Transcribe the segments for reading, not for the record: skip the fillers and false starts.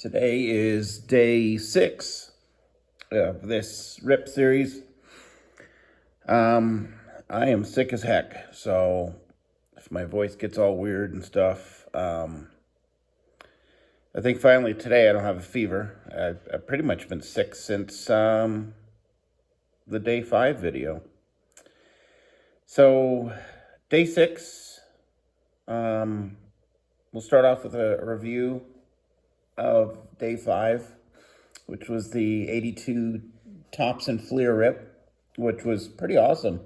Today is day 6 of this RIP series. I am sick as heck, so if my voice gets all weird and stuff, I think finally today I don't have a fever. I've pretty much been sick since the day 5 video. So day 6, we'll start off with a review of day 5, which was the 82 Tops and Fleer rip, which was pretty awesome.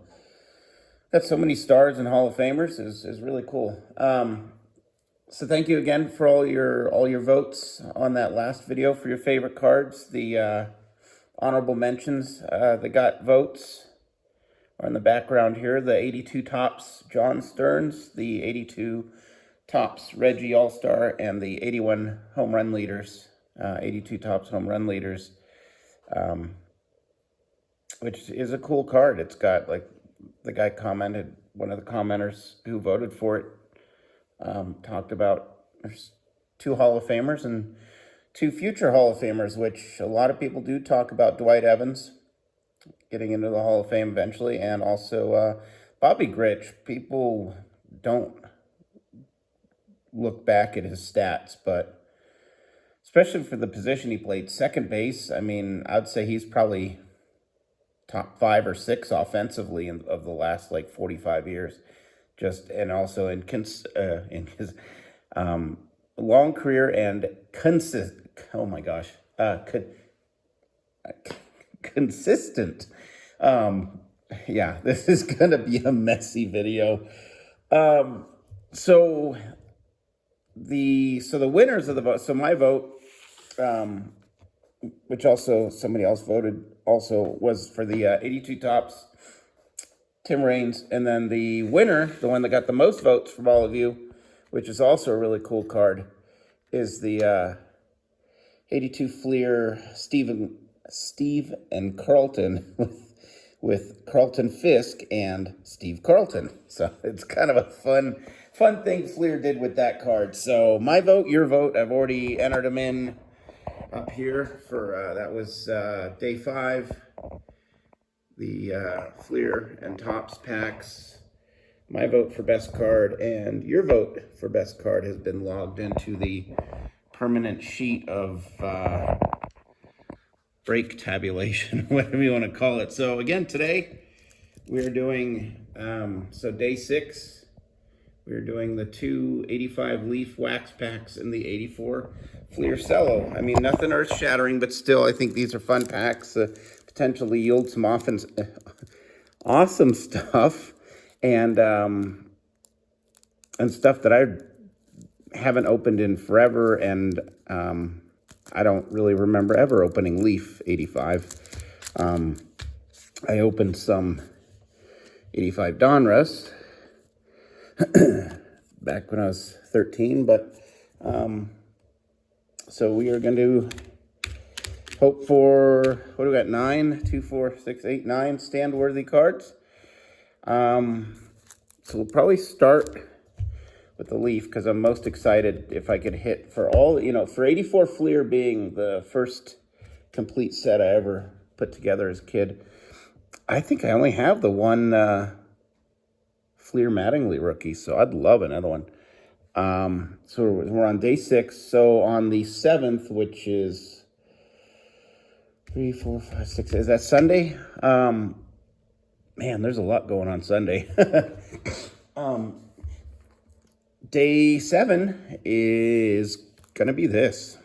Got so many stars and Hall of Famers is really cool. So thank you again for all your votes on that last video for your favorite cards. The honorable mentions that got votes are in the background here. The 82 Tops John Stearns, the 82 Tops Reggie All-Star, and the 81 home run leaders, 82 Tops home run leaders, which is a cool card. It's got, like, the guy commented, one of the commenters who voted for it, talked about there's 2 Hall of Famers and 2 future Hall of Famers, which a lot of people do talk about. Dwight Evans getting into the Hall of Fame eventually, and also Bobby Grich. People don't look back at his stats, but especially for the position he played, second base, I mean, I'd say he's probably top 5 or 6 offensively of the last, like, 45 years. Just, and also in his long career and consistent yeah, this is gonna be a messy video. So the winners of the vote, so my vote, which also somebody else voted also, was for the 82 Tops, Tim Raines. And then the winner, the one that got the most votes from all of you, which is also a really cool card, is the 82 Fleer Steve and Carlton with Carlton Fisk and Steve Carlton. So it's kind of a fun thing Fleer did with that card. So my vote, your vote, I've already entered them in up here for, that was day 5. The Fleer and Tops packs. My vote for best card and your vote for best card has been logged into the permanent sheet of break tabulation, whatever you want to call it. So again, today we're doing, so day 6, we're doing the 2 85 Leaf wax packs and the 84 Fleer Cello. I mean, nothing earth-shattering, but still, I think these are fun packs. Potentially yield some awesome stuff, and stuff that I haven't opened in forever, and I don't really remember ever opening Leaf 85. I opened some 85 Donruss back when I was 13, but so we are going to hope for, what do we got, 9, 2, 4, 6, 8, 9 stand-worthy cards. So we'll probably start with the Leaf, because I'm most excited if I could hit for all, for 84 Fleer being the first complete set I ever put together as a kid. I think I only have the one Fleer Mattingly rookie, so I'd love another one. So we're on day 6. So on the 7th, which is 3, 4, 5, 6, is that Sunday? Man, there's a lot going on Sunday. Day 7 is gonna be this.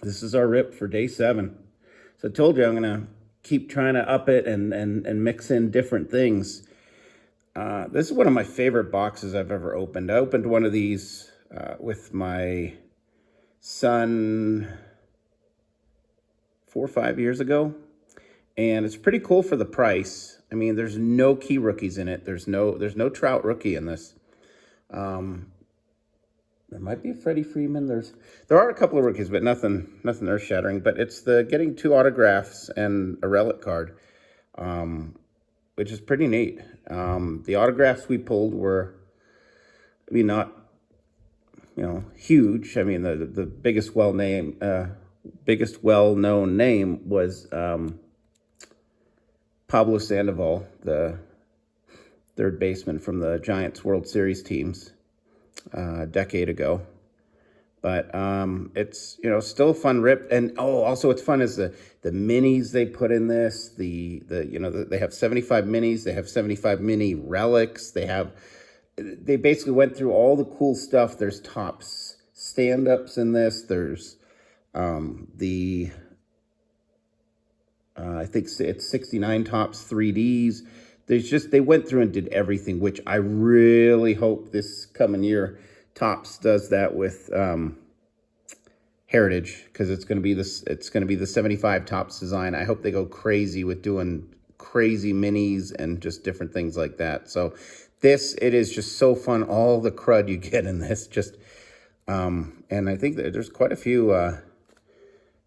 This is our rip for day 7. So I told you I'm gonna keep trying to up it and mix in different things. This is one of my favorite boxes I've ever opened. I opened one of these with my son 4 or 5 years ago, and it's pretty cool for the price. I mean, there's no key rookies in it. There's no Trout rookie in this. There might be a Freddie Freeman. There are a couple of rookies, but nothing earth-shattering. But it's the getting 2 autographs and a relic card, which is pretty neat. The autographs we pulled were, I mean, not huge. I mean, the biggest biggest well-known name was Pablo Sandoval, the third baseman from the Giants World Series teams a decade ago. But it's still a fun rip, and also what's fun is the minis they put in this. They have 75 minis. They have 75 mini relics. They basically went through all the cool stuff. There's Tops stand-ups in this. There's I think it's 69 Tops 3Ds. They went through and did everything, which I really hope this coming year Tops does that with Heritage, because it's going to be the 75 Tops design. I hope they go crazy with doing crazy minis and just different things like that. So it is just so fun, all the crud you get in this. And I think that there's quite a few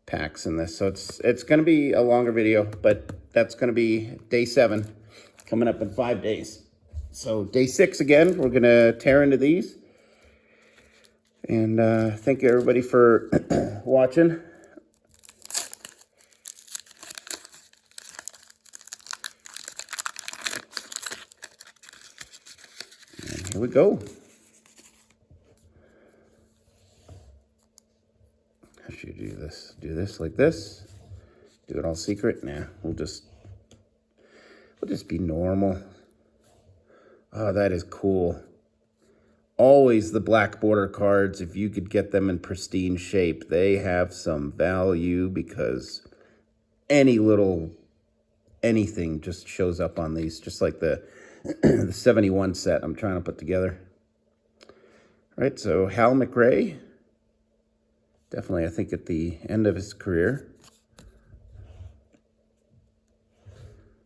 packs in this, so it's going to be a longer video, but that's going to be day 7 coming up in 5 days. So day 6 again, we're going to tear into these. And thank you everybody for watching. And here we go. How should you do this? Do this like this? Do it all secret? Nah, we'll just be normal. Oh, that is cool. Always the black border cards, if you could get them in pristine shape, they have some value, because anything just shows up on these, just like the the 71 set I'm trying to put together. All right, so Hal McRae, definitely I think at the end of his career.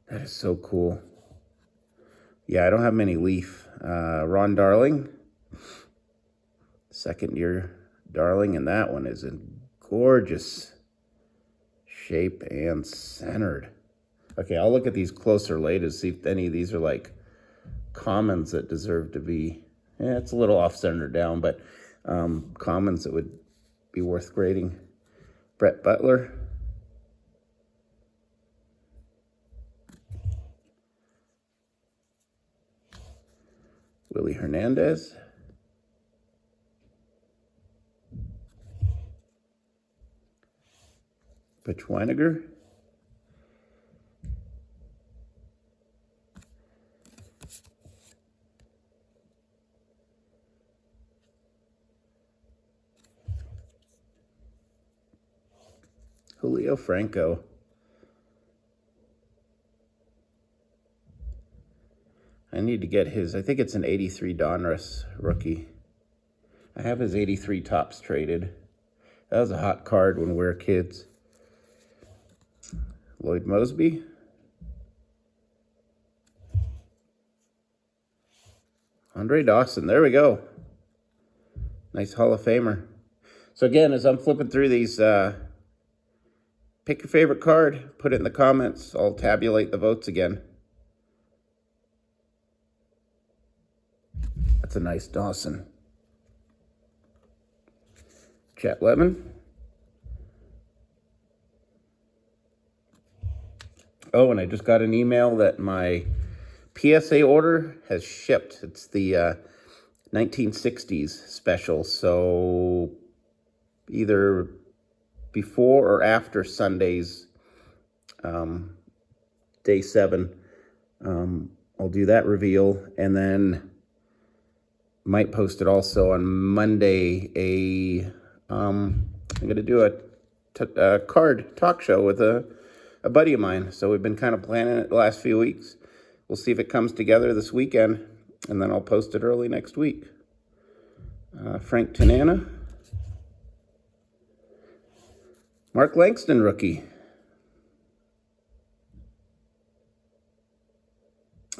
That is so cool. Yeah, I don't have many Leaf. Ron Darling, second year Darling, and that one is in gorgeous shape and centered. Okay, I'll look at these closer later to see if any of these are like commons that deserve to be, it's a little off-center down, but commons that would be worth grading. Brett Butler. Willie Hernandez. Pitch Weiniger. Julio Franco. I need to get his, I think it's an 83 Donruss rookie. I have his 83 Tops traded. That was a hot card when we were kids. Lloyd Mosby. Andre Dawson, there we go. Nice Hall of Famer. So again, as I'm flipping through these, pick your favorite card, put it in the comments. I'll tabulate the votes again. That's a nice Dawson. Chet Lemon. Oh, and I just got an email that my PSA order has shipped. It's the 1960s special, so either before or after Sunday's day 7, I'll do that reveal, and then might post it also on Monday. I'm going to do a card talk show with a buddy of mine. So we've been kind of planning it the last few weeks. We'll see if it comes together this weekend, and then I'll post it early next week. Frank Tanana. Mark Langston rookie.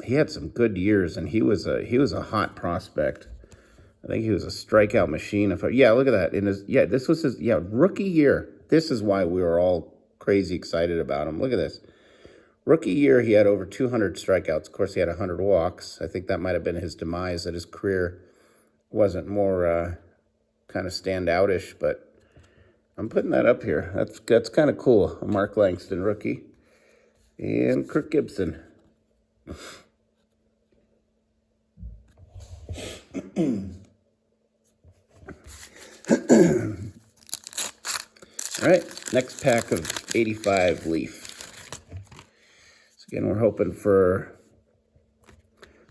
He had some good years, and he was a hot prospect. I think he was a strikeout machine. Look at that. This was his rookie year. This is why we were all crazy excited about him. Look at this. Rookie year, he had over 200 strikeouts. Of course, he had 100 walks. I think that might have been his demise, that his career wasn't more kind of stand outish, but I'm putting that up here. That's kind of cool. A Mark Langston rookie and Kirk Gibson. All right, next pack of 85 Leaf. So again, we're hoping for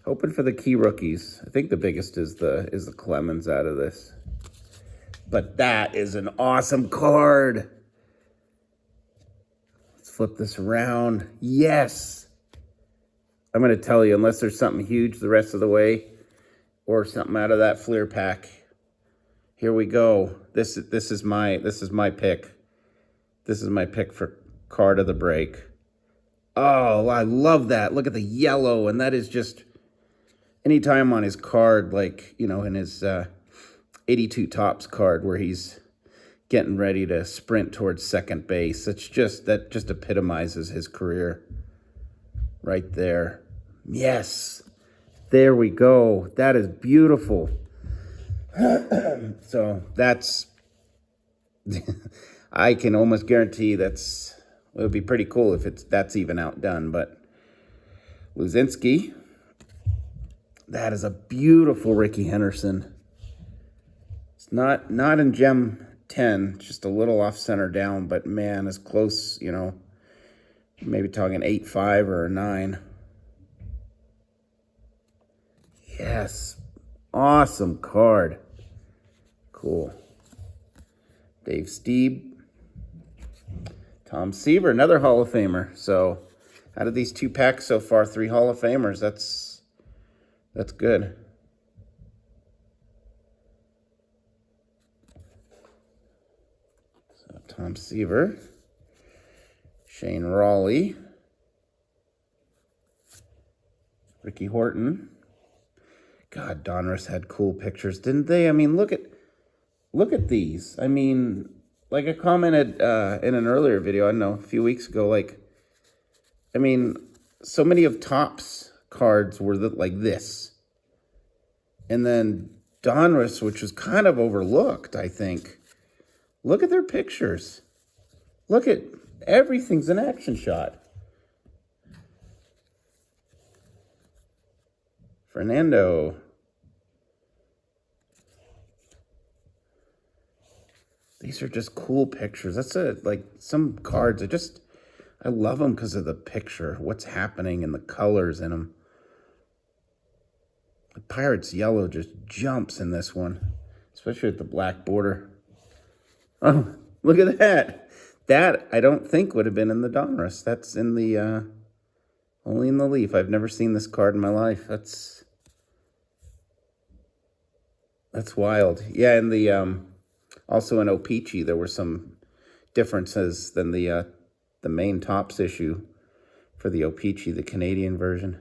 the key rookies. I think the biggest is the Clemens out of this. But that is an awesome card. Let's flip this around. Yes. I'm going to tell you, unless there's something huge the rest of the way or something out of that Fleer pack. Here we go. This is my pick. This is my pick for card of the break. Oh, I love that. Look at the yellow, and that is just anytime on his card, like, you know, in his 82 Topps card where he's getting ready to sprint towards second base. That just epitomizes his career right there. Yes. There we go. That is beautiful. So that's I can almost guarantee it would be pretty cool if that's even outdone. But Luzinski, that is a beautiful Ricky Henderson. It's not in Gem 10, just a little off center down, but man, as close, you know, maybe talking 8.5 or a 9. Yes, awesome card. Cool. Dave Stieb. Tom Seaver, another Hall of Famer. So out of these 2 packs so far, 3 Hall of Famers. That's good. So Tom Seaver. Shane Raleigh. Ricky Horton. God, Donruss had cool pictures, didn't they? I mean, look at these. I mean, like I commented in an earlier video, I don't know, a few weeks ago, like, I mean, so many of Topps cards were like this. And then Donruss, which was kind of overlooked, I think. Look at their pictures. Look at everything's an action shot. Fernando. These are just cool pictures. That's like some cards. I love them because of the picture, what's happening and the colors in them. The Pirates yellow just jumps in this one, especially with the black border. Oh, look at that. That I don't think would have been in the Donruss. That's in the only in the Leaf. I've never seen this card in my life. That's wild. Yeah, and the also in O-Pee-Chee there were some differences than the main Topps issue for the O-Pee-Chee, the Canadian version.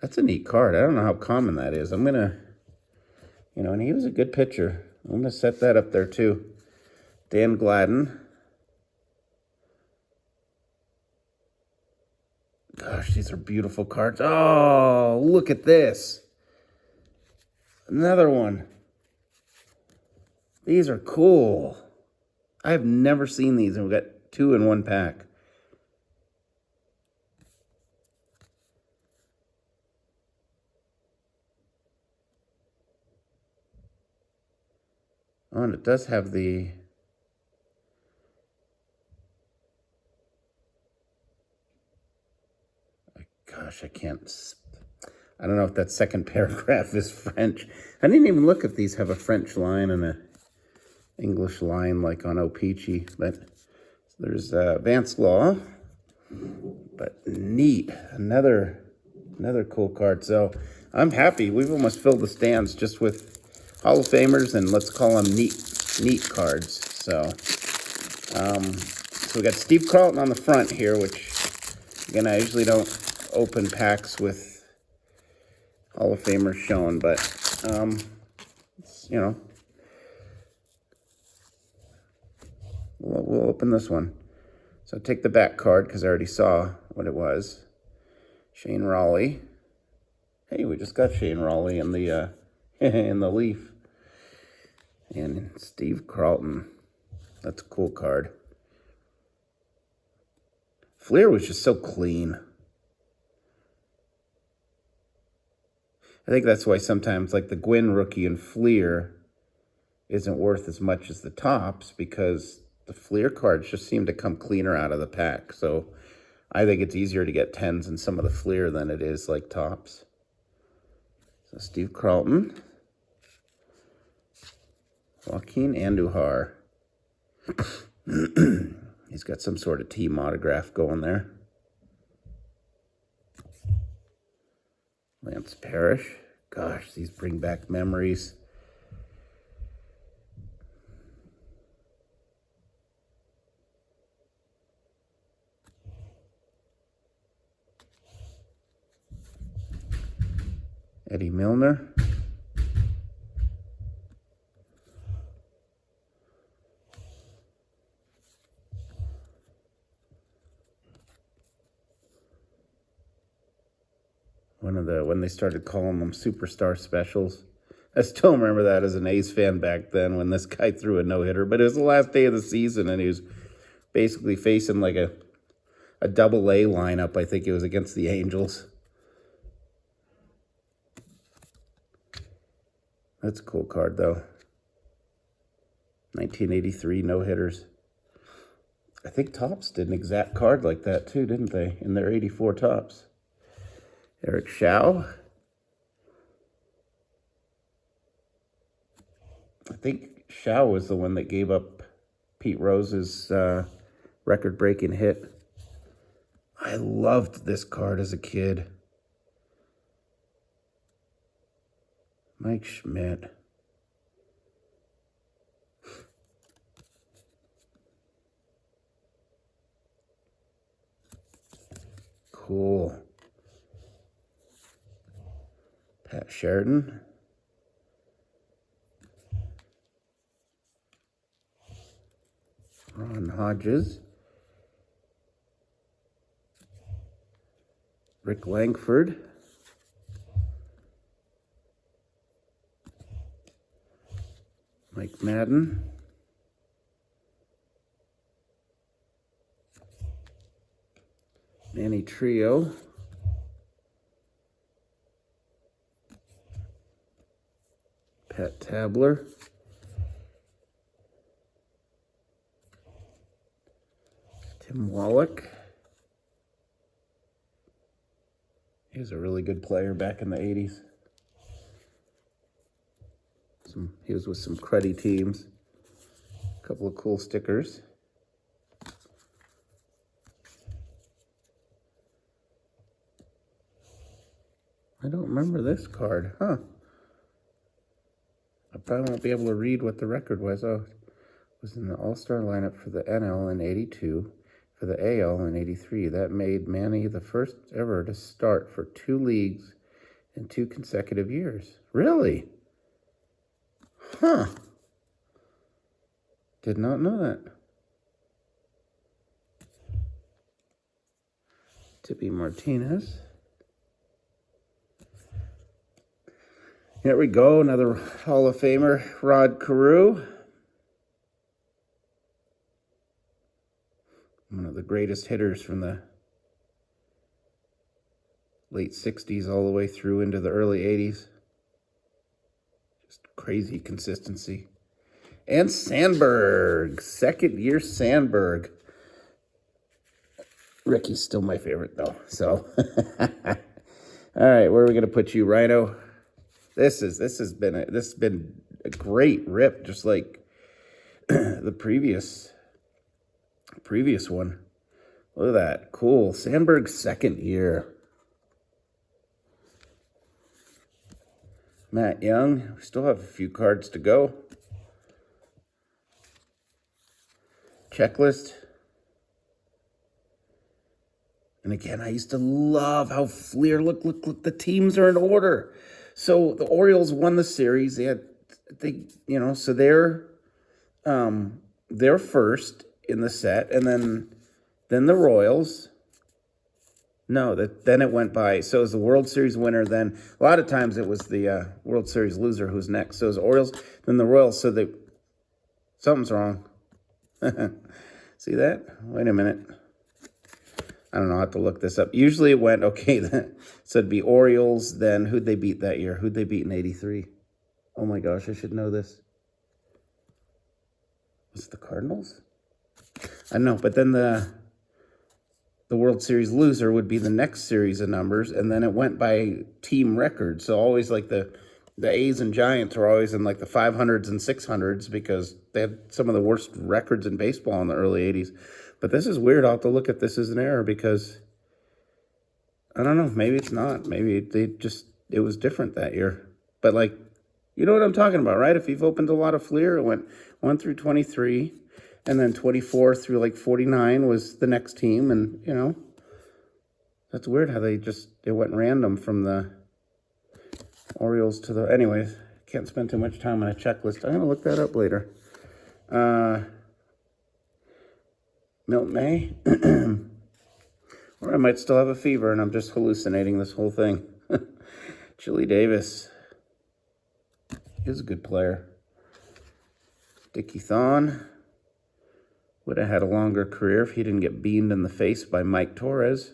That's a neat card. I don't know how common that is. I'm gonna, you know, and he was a good pitcher. I'm gonna set that up there too. Dan Gladden. Gosh, these are beautiful cards. Oh, look at this. Another one. These are cool. I have never seen these, and we've got 2 in 1 pack. Oh, and it does have the... Gosh, I don't know if that second paragraph is French. I didn't even look if these have a French line and a English line like on O-Pee-Chee. But there's Vance Law. But neat. Another cool card. So I'm happy. We've almost filled the stands just with Hall of Famers and let's call them neat cards. So we got Steve Carlton on the front here, which again I usually don't open packs with Hall of Famers shown, but you know, we'll open this one. So take the back card because I already saw what it was. Shane Raleigh. Hey, we just got Shane Raleigh in the in the Leaf. And Steve Carlton. That's a cool card. Fleer was just so clean. I think that's why sometimes, like the Gwynn rookie and Fleer isn't worth as much as the tops, because the Fleer cards just seem to come cleaner out of the pack. So I think it's easier to get 10s in some of the Fleer than it is like tops. So Steve Carlton. Joaquin Andujar. He's got some sort of team autograph going there. Lance Parrish. Gosh, these bring back memories. Eddie Milner. When they started calling them superstar specials. I still remember that as an A's fan back then when this guy threw a no-hitter. But it was the last day of the season, and he was basically facing like a double-A lineup. I think it was against the Angels. That's a cool card, though. 1983 no-hitters. I think Topps did an exact card like that, too, didn't they? In their 84 Topps. Eric Shao. I think Shao was the one that gave up Pete Rose's record-breaking hit. I loved this card as a kid. Mike Schmidt. Cool. Pat Sheridan. Ron Hodges. Rick Langford. Mike Madden. Manny Trio. Pat Tabler. Tim Wallach. He was a really good player back in the 80s. He was with some cruddy teams. A couple of cool stickers. I don't remember this card, huh? I probably won't be able to read what the record was. Oh, it was in the All-Star lineup for the NL in 82, for the AL in 83. That made Manny the first ever to start for 2 leagues in 2 consecutive years. Really? Huh. Did not know that. Tippy Martinez. Here we go, another Hall of Famer, Rod Carew. One of the greatest hitters from the late 60s all the way through into the early 80s. Just crazy consistency. And Sandberg, second year Sandberg. Ricky's still my favorite though, so. All right, where are we gonna put you, Rhino? This has been a great rip, just like the previous one. Look at that, cool. Sandberg's second year. Matt Young, we still have a few cards to go. Checklist. And again, I used to love how Fleer, look, the teams are in order. So the Orioles won the series. So they're first in the set, and then the Royals. No, then it went by. So it was the World Series winner. Then a lot of times it was the World Series loser who's next. So it was the Orioles, then the Royals. So Something's wrong. See that? Wait a minute. I don't know. I have to look this up. Usually it went, okay, so it'd be Orioles, then who'd they beat that year? Who'd they beat in 83? Oh my gosh, I should know this. Was it the Cardinals? I know, but then the World Series loser would be the next series of numbers, and then it went by team record. So always like the A's and Giants were always in like the 500s and 600s because they had some of the worst records in baseball in the early 80s. But this is weird. I'll have to look at this as an error because, I don't know, maybe it's not. Maybe it was different that year. But like, you know what I'm talking about, right? If you've opened a lot of Fleer, it went 1 through 23, and then 24 through like 49 was the next team. And, you know, that's weird how it went random from the Orioles to the, anyways, can't spend too much time on a checklist. I'm going to look that up later. Milt May, or I might still have a fever and I'm just hallucinating this whole thing. Chili Davis, he was a good player. Dickie Thon would have had a longer career if he didn't get beamed in the face by Mike Torres.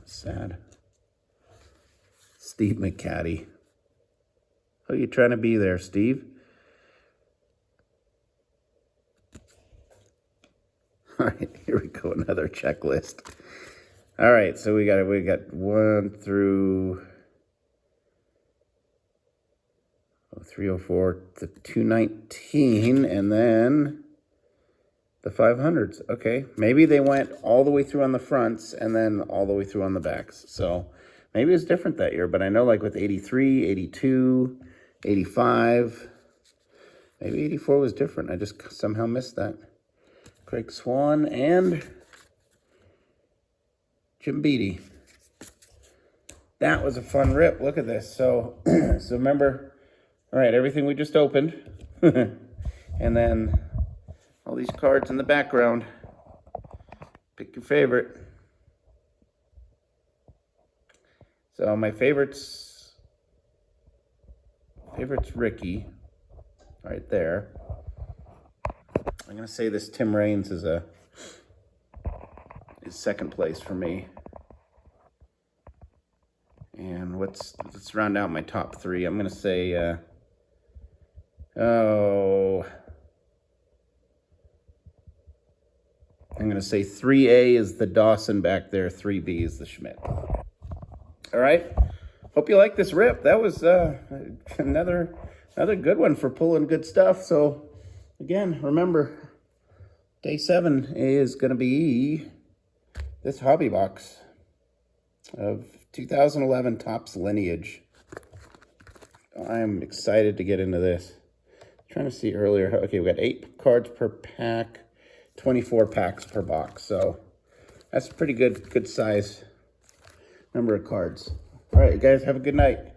Sad. Steve McCaddy. How are you trying to be there, Steve? All right, here we go, another checklist. All right, so we got 1 through 304 to 219, and then the 500s. Okay, maybe they went all the way through on the fronts and then all the way through on the backs. So maybe it's different that year, but I know like with 83, 82, 85, maybe 84 was different. I just somehow missed that. Craig Swan and Jim Beattie. That was a fun rip. Look at this. So, so remember, all right, everything we just opened. And then all these cards in the background. Pick your favorite. So my favorite's Ricky, right there. I'm gonna say this Tim Raines is second place for me. And let's round out my top 3. I'm gonna say I'm going to say 3A is the Dawson back there, 3B is the Schmidt. All right. Hope you like this rip. That was another good one for pulling good stuff. So, again, remember, day 7 is going to be this hobby box of 2011 Topps Lineage. I'm excited to get into this. Trying to see earlier. Okay, we got 8 cards per pack. 24 packs per box, so that's a pretty good size number of cards. All right, you guys have a good night.